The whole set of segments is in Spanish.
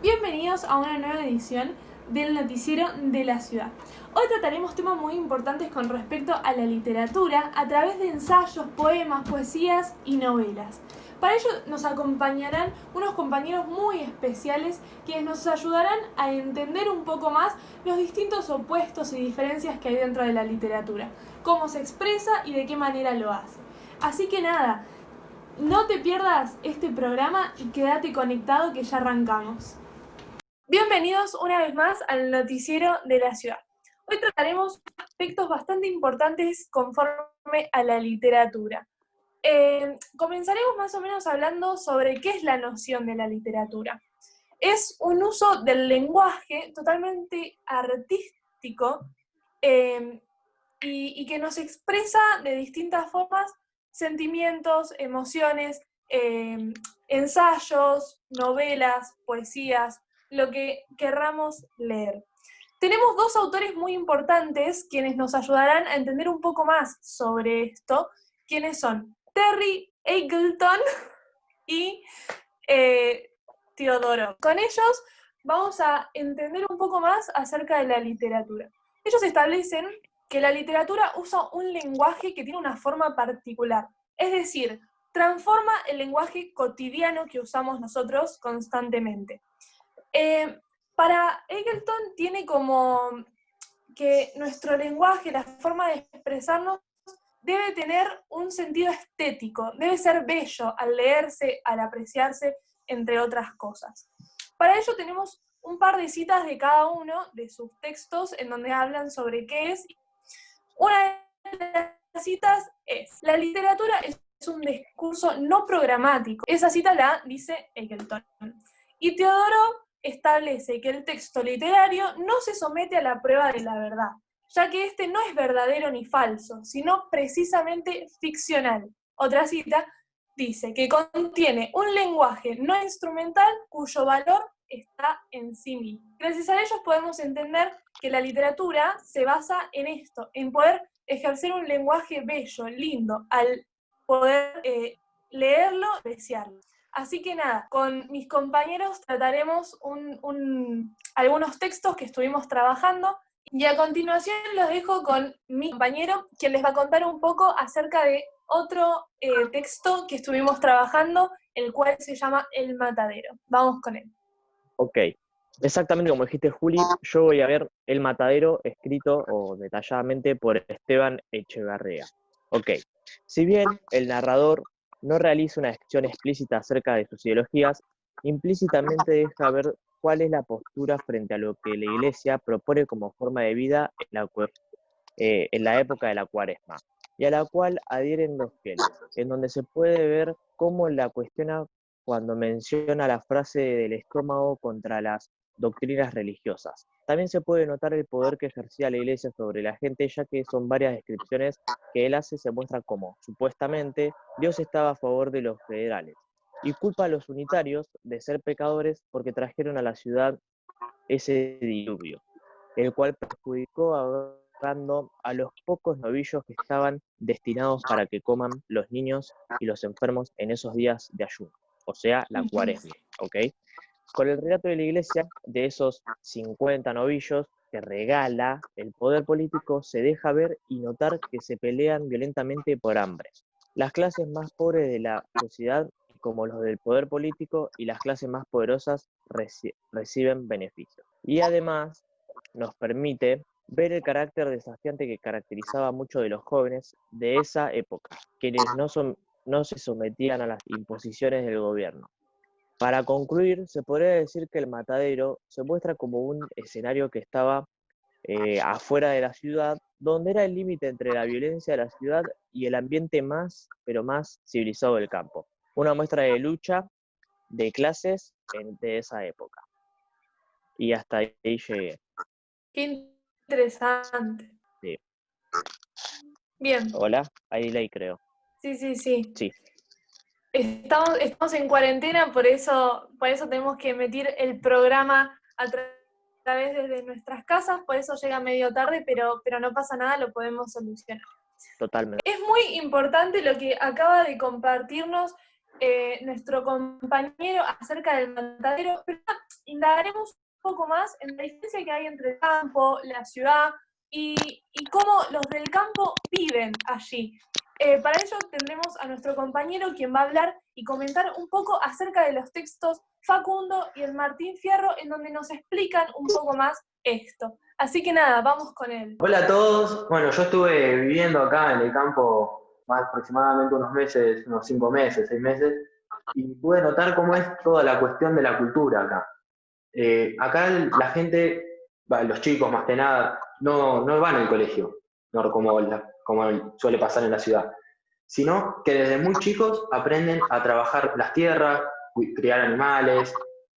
Bienvenidos a una nueva edición del Noticiero de la Ciudad. Hoy trataremos temas muy importantes con respecto a la literatura a través de ensayos, poemas, poesías y novelas. Para ello nos acompañarán unos compañeros muy especiales quienes nos ayudarán a entender un poco más los distintos opuestos y diferencias que hay dentro de la literatura, cómo se expresa y de qué manera lo hace. Así que nada, no te pierdas este programa y quédate conectado que ya arrancamos. Bienvenidos una vez más al Noticiero de la Ciudad. Hoy trataremos aspectos bastante importantes conforme a la literatura. Comenzaremos más o menos hablando sobre qué es la noción de la literatura. Es un uso del lenguaje totalmente artístico y que nos expresa de distintas formas sentimientos, emociones, ensayos, novelas, poesías, lo que querramos leer. Tenemos dos autores muy importantes quienes nos ayudarán a entender un poco más sobre esto, quienes son Terry Eagleton y Teodoro. Con ellos vamos a entender un poco más acerca de la literatura. Ellos establecen que la literatura usa un lenguaje que tiene una forma particular, es decir, transforma el lenguaje cotidiano que usamos nosotros constantemente. Para Eagleton tiene como que nuestro lenguaje, la forma de expresarnos, debe tener un sentido estético, debe ser bello al leerse, al apreciarse, entre otras cosas. Para ello tenemos un par de citas de cada uno de sus textos en donde hablan sobre qué es. Una de las citas es: la literatura es un discurso no programático. Esa cita la dice Eagleton. Y Teodoro establece que el texto literario no se somete a la prueba de la verdad, ya que este no es verdadero ni falso, sino precisamente ficcional. Otra cita dice que contiene un lenguaje no instrumental cuyo valor está en sí mismo. Gracias a ellos podemos entender que la literatura se basa en esto, en poder ejercer un lenguaje bello, lindo, al poder leerlo, apreciarlo. Así que nada, con mis compañeros trataremos algunos textos que estuvimos trabajando y a continuación los dejo con mi compañero, quien les va a contar un poco acerca de otro texto que estuvimos trabajando, el cual se llama El Matadero. Vamos con él. Ok, exactamente como dijiste, Juli, yo voy a ver El Matadero escrito o detalladamente por Esteban Echevarría. Ok, si bien el narrador no realiza una acción explícita acerca de sus ideologías, implícitamente deja ver cuál es la postura frente a lo que la Iglesia propone como forma de vida en la época de la Cuaresma, y a la cual adhieren los fieles, en donde se puede ver cómo la cuestiona cuando menciona la frase del estómago contra las doctrinas religiosas. También se puede notar el poder que ejercía la Iglesia sobre la gente, ya que son varias descripciones que él hace, se muestra como, supuestamente, Dios estaba a favor de los federales, y culpa a los unitarios de ser pecadores porque trajeron a la ciudad ese diluvio, el cual perjudicó a los pocos novillos que estaban destinados para que coman los niños y los enfermos en esos días de ayuno, o sea, la Cuaresma, ¿ok? Con el relato de la Iglesia de esos 50 novillos que regala, el poder político se deja ver y notar que se pelean violentamente por hambre. Las clases más pobres de la sociedad, como los del poder político, y las clases más poderosas reciben beneficios. Y además nos permite ver el carácter desafiante que caracterizaba a muchos de los jóvenes de esa época, quienes no se sometían a las imposiciones del gobierno. Para concluir, se podría decir que el matadero se muestra como un escenario que estaba afuera de la ciudad, donde era el límite entre la violencia de la ciudad y el ambiente más, pero más civilizado del campo. Una muestra de lucha de clases de esa época. Y hasta ahí llegué. Qué interesante. Sí. Bien. Hola, ahí leí, creo. Sí. Sí. Estamos en cuarentena, por eso tenemos que emitir el programa a través desde nuestras casas, por eso llega medio tarde, pero no pasa nada, lo podemos solucionar. Totalmente. Es muy importante lo que acaba de compartirnos nuestro compañero acerca del matadero, pero indagaremos un poco más en la diferencia que hay entre el campo, la ciudad y cómo los del campo viven allí. Para ello tendremos a nuestro compañero quien va a hablar y comentar un poco acerca de los textos Facundo y el Martín Fierro, en donde nos explican un poco más esto. Así que nada, vamos con él. Hola a todos. Bueno, yo estuve viviendo acá en el campo más aproximadamente unos meses, unos 5 meses, 6 meses, y pude notar cómo es toda la cuestión de la cultura acá. Acá la gente, los chicos más que nada, no van al colegio, no como suele pasar en la ciudad, sino que desde muy chicos aprenden a trabajar las tierras, criar animales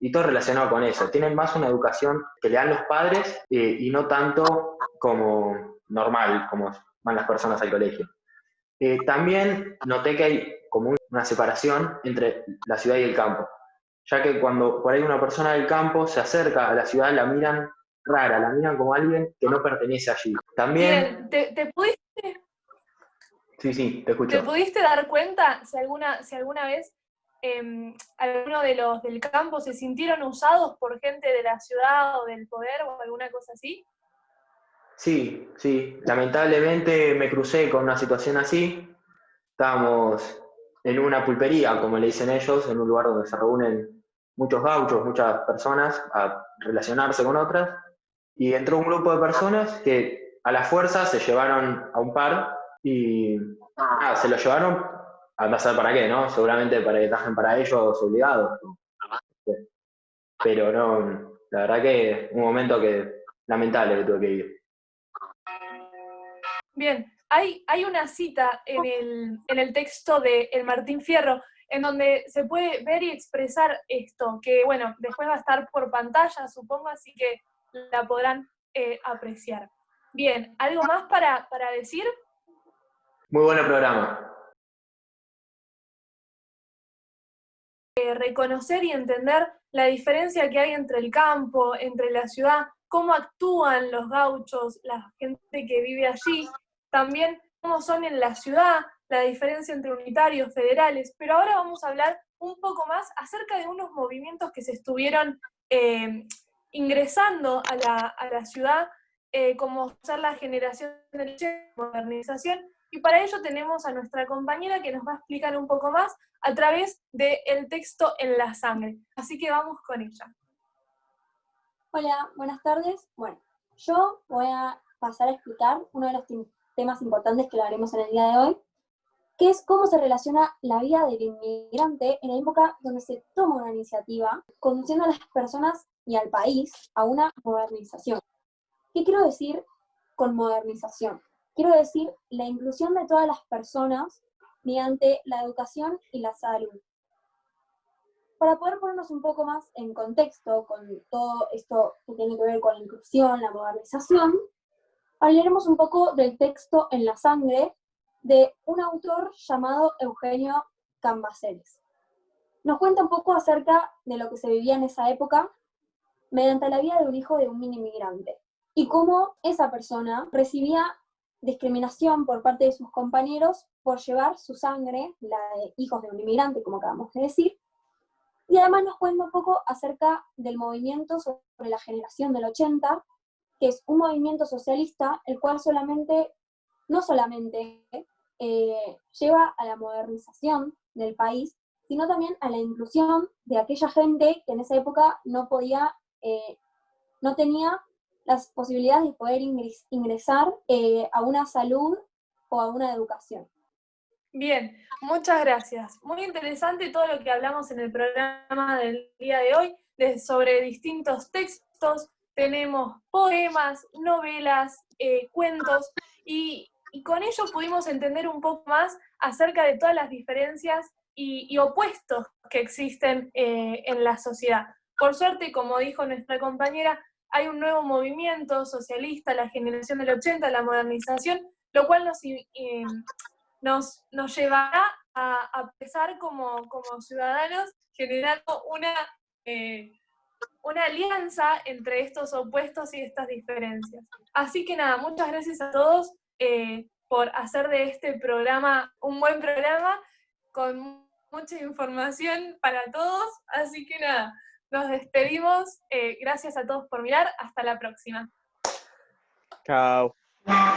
y todo relacionado con eso. Tienen más una educación que le dan los padres y no tanto como normal, como van las personas al colegio. También noté que hay como una separación entre la ciudad y el campo, ya que cuando por ahí una persona del campo se acerca a la ciudad, la miran rara, la miran como alguien que no pertenece allí. También, Bien, sí, te ¿te escucho. pudiste dar cuenta si alguna vez alguno de los del campo se sintieron usados por gente de la ciudad o del poder o alguna cosa así? Sí, lamentablemente me crucé con una situación así. Estábamos en una pulpería, como le dicen ellos, en un lugar donde se reúnen muchos gauchos, muchas personas a relacionarse con otras, y entró un grupo de personas que a la fuerza se llevaron a un par y nada, se lo llevaron a saber para qué, ¿no? Seguramente para que trabajen para ellos obligados, ¿no? Pero no, la verdad que un momento que lamentable que tuve que vivir. Bien, hay una cita en el texto de El Martín Fierro en donde se puede ver y expresar esto, que bueno, después va a estar por pantalla, supongo, así que la podrán apreciar. Bien, ¿algo más para decir? Muy buen programa. Reconocer y entender la diferencia que hay entre el campo, entre la ciudad, cómo actúan los gauchos, la gente que vive allí, también cómo son en la ciudad, la diferencia entre unitarios, federales, pero ahora vamos a hablar un poco más acerca de unos movimientos que se estuvieron ingresando a la ciudad, como ser la generación de modernización, y para ello tenemos a nuestra compañera que nos va a explicar un poco más a través del texto En la sangre. Así que vamos con ella. Hola, buenas tardes. Bueno, yo voy a pasar a explicar uno de los temas importantes que hablaremos en el día de hoy, que es cómo se relaciona la vida del inmigrante en la época donde se toma una iniciativa, conduciendo a las personas y al país a una modernización. ¿Qué quiero decir con modernización? Quiero decir la inclusión de todas las personas mediante la educación y la salud. Para poder ponernos un poco más en contexto con todo esto que tiene que ver con la inclusión, la modernización, hablaremos un poco del texto En la sangre de un autor llamado Eugenio Cambaceres. Nos cuenta un poco acerca de lo que se vivía en esa época mediante la vida de un hijo de un inmigrante y cómo esa persona recibía discriminación por parte de sus compañeros por llevar su sangre, la de hijos de un inmigrante, como acabamos de decir. Y además nos cuenta un poco acerca del movimiento sobre la generación del 80, que es un movimiento socialista, el cual no solamente lleva a la modernización del país, sino también a la inclusión de aquella gente que en esa época no tenía las posibilidades de poder ingresar a una salud o a una educación. Bien, muchas gracias. Muy interesante todo lo que hablamos en el programa del día de hoy, sobre distintos textos. Tenemos poemas, novelas, cuentos, y con ello pudimos entender un poco más acerca de todas las diferencias y opuestos que existen en la sociedad. Por suerte, como dijo nuestra compañera, hay un nuevo movimiento socialista, la generación del 80, la modernización, lo cual nos llevará a pensar como ciudadanos, generando una alianza entre estos opuestos y estas diferencias. Así que nada, muchas gracias a todos por hacer de este programa un buen programa, con mucha información para todos. Así que nada, Nos despedimos. Gracias a todos por mirar. Hasta la próxima. Chao.